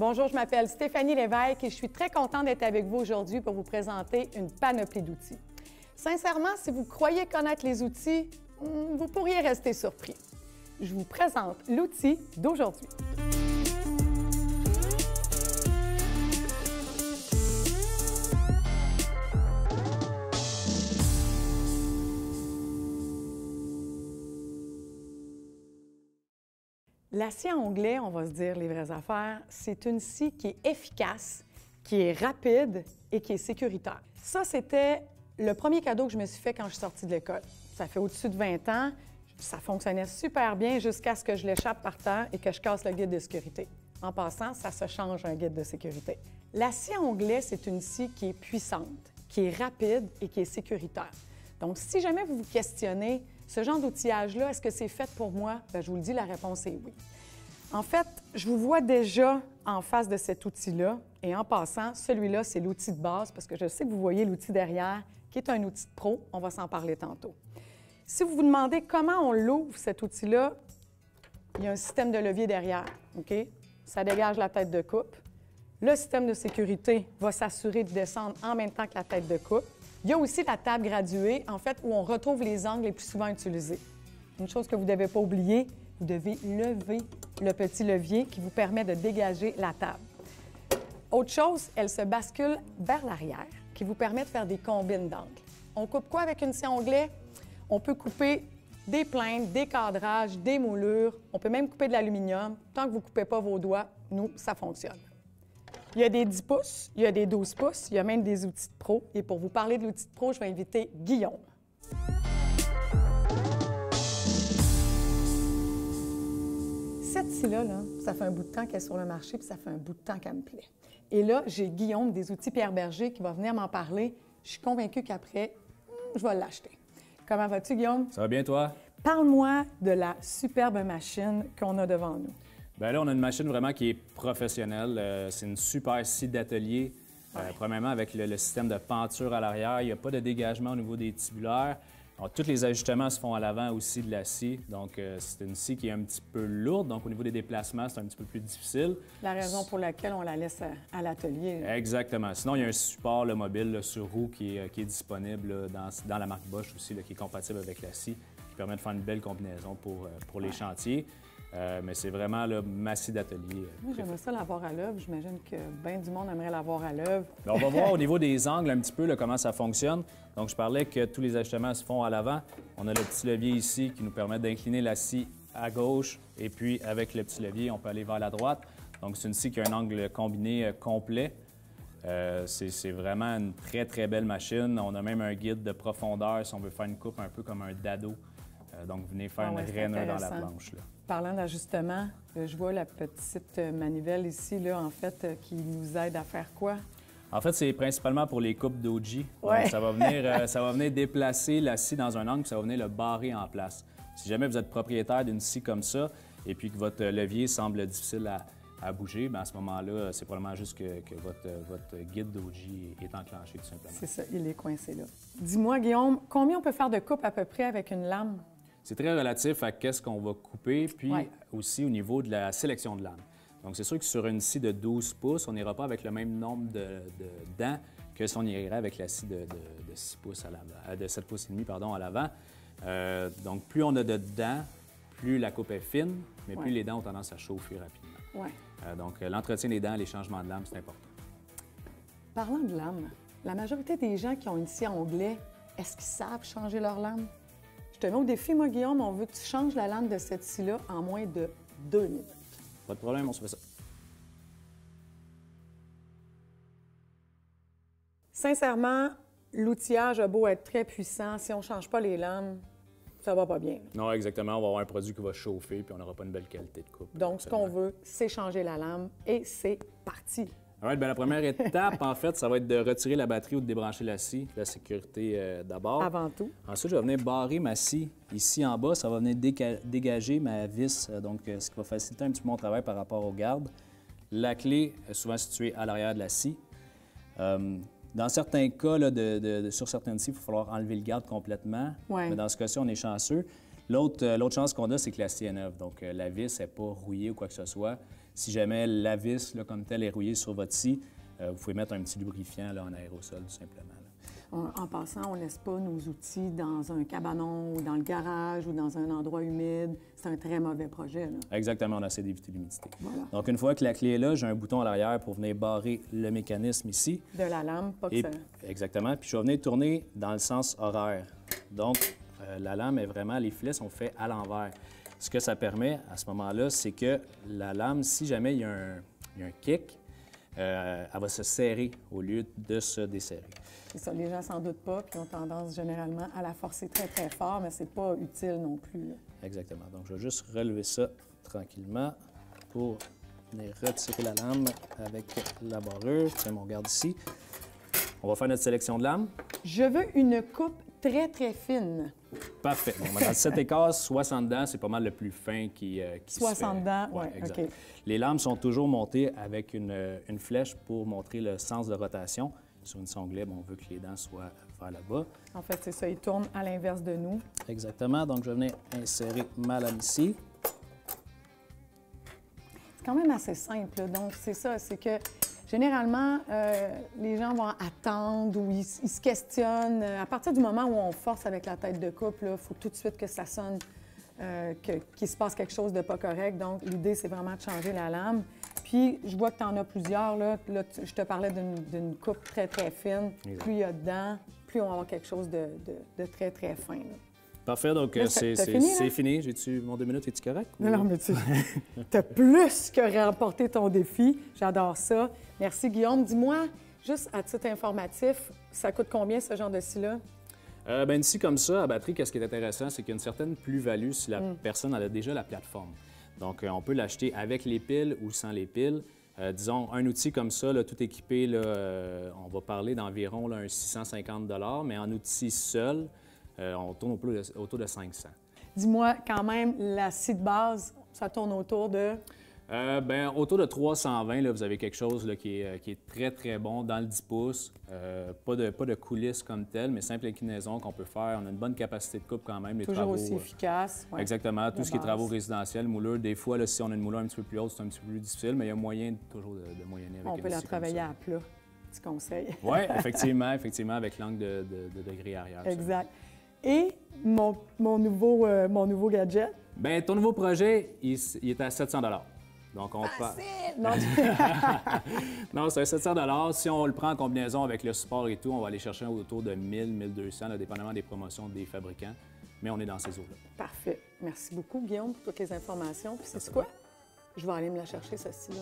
Bonjour, je m'appelle Stéphanie Lévesque et je suis très contente d'être avec vous aujourd'hui pour vous présenter une panoplie d'outils. Sincèrement, si vous croyez connaître les outils, vous pourriez rester surpris. Je vous présente l'outil d'aujourd'hui. La scie à onglet, on va se dire les vraies affaires, c'est une scie qui est efficace, qui est rapide et qui est sécuritaire. Ça, c'était le premier cadeau que je me suis fait quand je suis sortie de l'école. Ça fait au-dessus de 20 ans. Ça fonctionnait super bien jusqu'à ce que je l'échappe par terre et que je casse le guide de sécurité. En passant, ça se change un guide de sécurité. La scie à onglet, c'est une scie qui est puissante, qui est rapide et qui est sécuritaire. Donc, si jamais vous vous questionnez, ce genre d'outillage-là, est-ce que c'est fait pour moi? Bien, je vous le dis, la réponse est oui. En fait, je vous vois déjà en face de cet outil-là. Et en passant, celui-là, c'est l'outil de base parce que je sais que vous voyez l'outil derrière, qui est un outil de pro. On va s'en parler tantôt. Si vous vous demandez comment on l'ouvre, cet outil-là, il y a un système de levier derrière, OK? Ça dégage la tête de coupe. Le système de sécurité va s'assurer de descendre en même temps que la tête de coupe. Il y a aussi la table graduée, en fait, où on retrouve les angles les plus souvent utilisés. Une chose que vous ne devez pas oublier, vous devez lever le petit levier qui vous permet de dégager la table. Autre chose, elle se bascule vers l'arrière, qui vous permet de faire des combines d'angles. On coupe quoi avec une scie à onglet? On peut couper des plaintes, des cadrages, des moulures. On peut même couper de l'aluminium. Tant que vous ne coupez pas vos doigts, nous, ça fonctionne. Il y a des 10 pouces, il y a des 12 pouces, il y a même des outils de pro. Et pour vous parler de l'outil de pro, je vais inviter Guillaume. Cette scie-là, ça fait un bout de temps qu'elle est sur le marché, puis ça fait un bout de temps qu'elle me plaît. Et là, j'ai Guillaume des outils Pierre Berger qui va venir m'en parler. Je suis convaincue qu'après, je vais l'acheter. Comment vas-tu, Guillaume? Ça va bien, toi? Parle-moi de la superbe machine qu'on a devant nous. Bien là, on a une machine vraiment qui est professionnelle. C'est une super scie d'atelier. Premièrement, avec le système de penture à l'arrière, il n'y a pas de dégagement au niveau des tubulaires. Alors, tous les ajustements se font à l'avant aussi de la scie. Donc, c'est une scie qui est un petit peu lourde. Donc, au niveau des déplacements, c'est un petit peu plus difficile. La raison pour laquelle on la laisse à l'atelier. Exactement. Sinon, il y a un support mobile sur roue qui est disponible dans la marque Bosch aussi, qui est compatible avec la scie, qui permet de faire une belle combinaison pour les chantiers. Mais c'est vraiment ma scie d'atelier. Moi, j'aimerais ça l'avoir à l'œuvre. J'imagine que bien du monde aimerait l'avoir à l'œuvre. On va voir au niveau des angles un petit peu comment ça fonctionne. Donc, je parlais que tous les ajustements se font à l'avant. On a le petit levier ici qui nous permet d'incliner la scie à gauche. Et puis, avec le petit levier, on peut aller vers la droite. Donc, c'est une scie qui a un angle combiné complet. C'est vraiment une très, très belle machine. On a même un guide de profondeur si on veut faire une coupe un peu comme un dado. Donc, venez faire une rainure dans la planche. Là. Parlant d'ajustement, je vois la petite manivelle ici, en fait, qui nous aide à faire quoi? En fait, c'est principalement pour les coupes d'OG. Ouais. Ça va venir déplacer la scie dans un angle, puis ça va venir le barrer en place. Si jamais vous êtes propriétaire d'une scie comme ça, et puis que votre levier semble difficile à bouger, bien à ce moment-là, c'est probablement juste que votre guide d'OG est enclenché, tout simplement. C'est ça, il est coincé là. Dis-moi, Guillaume, combien on peut faire de coupes à peu près avec une lame? C'est très relatif à qu'est-ce qu'on va couper, puis aussi au niveau de la sélection de lames. Donc, c'est sûr que sur une scie de 12 pouces, on n'ira pas avec le même nombre de dents que si on irait avec la scie de 6 pouces de 7 pouces et demi, pardon, à l'avant. Donc, plus on a de dents, plus la coupe est fine, mais plus les dents ont tendance à chauffer rapidement. Donc, l'entretien des dents, les changements de lames, c'est important. Parlant de lames, la majorité des gens qui ont une scie à onglet, est-ce qu'ils savent changer leur lame? Je te mets au défi, moi, Guillaume, on veut que tu changes la lame de cette scie-là en moins de 2 minutes. Pas de problème, on se fait ça. Sincèrement, l'outillage a beau être très puissant, si on ne change pas les lames, ça va pas bien. Non, exactement. On va avoir un produit qui va chauffer, puis on n'aura pas une belle qualité de coupe. Donc, ce qu'on veut, c'est changer la lame et c'est parti. Bien, la première étape, en fait, ça va être de retirer la batterie ou de débrancher la scie, la sécurité d'abord. Avant tout. Ensuite, je vais venir barrer ma scie ici en bas. Ça va venir dégager ma vis, donc ce qui va faciliter un petit peu mon travail par rapport aux gardes. La clé est souvent située à l'arrière de la scie. Dans certains cas, sur certaines scies, il va falloir enlever le garde complètement. Mais dans ce cas-ci, on est chanceux. L'autre chance qu'on a, c'est que la scie est neuve. Donc, la vis n'est pas rouillée ou quoi que ce soit. Si jamais la vis, là, comme telle, est rouillée sur votre scie, vous pouvez mettre un petit lubrifiant là, en aérosol, tout simplement. En passant, on ne laisse pas nos outils dans un cabanon ou dans le garage ou dans un endroit humide. C'est un très mauvais projet, là. Exactement, on essaie d'éviter l'humidité. Voilà. Donc, une fois que la clé est là, j'ai un bouton à l'arrière pour venir barrer le mécanisme ici. De la lame, pas que ça... Exactement. Puis je vais venir tourner dans le sens horaire. Donc, la lame est vraiment, les filets sont faits à l'envers. Ce que ça permet à ce moment-là, c'est que la lame, si jamais il y a un kick, elle va se serrer au lieu de se desserrer. C'est ça, les gens s'en doutent pas, puis ont tendance généralement à la forcer très, très fort, mais c'est pas utile non plus, là. Exactement. Donc, je vais juste relever ça tranquillement pour venir retirer la lame avec la barrure. Tiens, on regarde ici. On va faire notre sélection de lames. Je veux une coupe très, très fine. Parfait. Bon, dans le 7 écarts, 60 dents, c'est pas mal le plus fin qui 60 dents, oui, exact. OK. Les lames sont toujours montées avec une flèche pour montrer le sens de rotation. Sur une sanglette, on veut que les dents soient vers là-bas. En fait, c'est ça, ils tournent à l'inverse de nous. Exactement. Donc, je vais venir insérer ma lame ici. C'est quand même assez simple, là. Donc, c'est ça, c'est que généralement, les gens vont attendre ou ils se questionnent. À partir du moment où on force avec la tête de coupe, il faut tout de suite que ça sonne, qu'il se passe quelque chose de pas correct. Donc, l'idée, c'est vraiment de changer la lame. Puis, je vois que tu en as plusieurs. Là, je te parlais d'une coupe très, très fine. Exact. Plus il y a dedans, plus on va avoir quelque chose de très, très fin, là. Parfait. Donc, c'est fini. J'ai-tu mon 2 minutes? Es-tu correct? Non, non, mais tu as plus que remporté ton défi. J'adore ça. Merci, Guillaume. Dis-moi, juste à titre informatif, ça coûte combien ce genre de scie-là? Une scie comme ça, à batterie, qu'est-ce qui est intéressant, c'est qu'il y a une certaine plus-value si la personne elle a déjà la plateforme. Donc, on peut l'acheter avec les piles ou sans les piles. Disons, un outil comme ça, là, tout équipé, là, on va parler d'environ là, un 650 $, mais en outil seul, on tourne autour de 500. Dis-moi, quand même, la scie de base, ça tourne autour de... Autour de 320, là, vous avez quelque chose là, qui est très, très bon dans le 10 pouces. Pas de coulisses comme telles, mais simple inclinaison qu'on peut faire. On a une bonne capacité de coupe quand même. Les Toujours travaux, aussi efficace. Ouais. Exactement. Tout ce qui est base. Travaux résidentiels, moulure. Des fois, là, si on a une moulure un petit peu plus haute, c'est un petit peu plus difficile, mais il y a moyen toujours de moyenner avec On peut la scie comme travailler ça. à plat, tu conseilles. Oui, effectivement, avec l'angle de degré arrière. Exact. Et mon nouveau gadget? Bien, ton nouveau projet, il est à 700 $. Donc, on parle. Non, c'est 700 $. Si on le prend en combinaison avec le support et tout, on va aller chercher autour de 1000, 1200, là, dépendamment des promotions des fabricants. Mais on est dans ces eaux-là. Parfait. Merci beaucoup, Guillaume, pour toutes les informations. Puis, c'est quoi? Je vais aller me la chercher, celle-ci, là.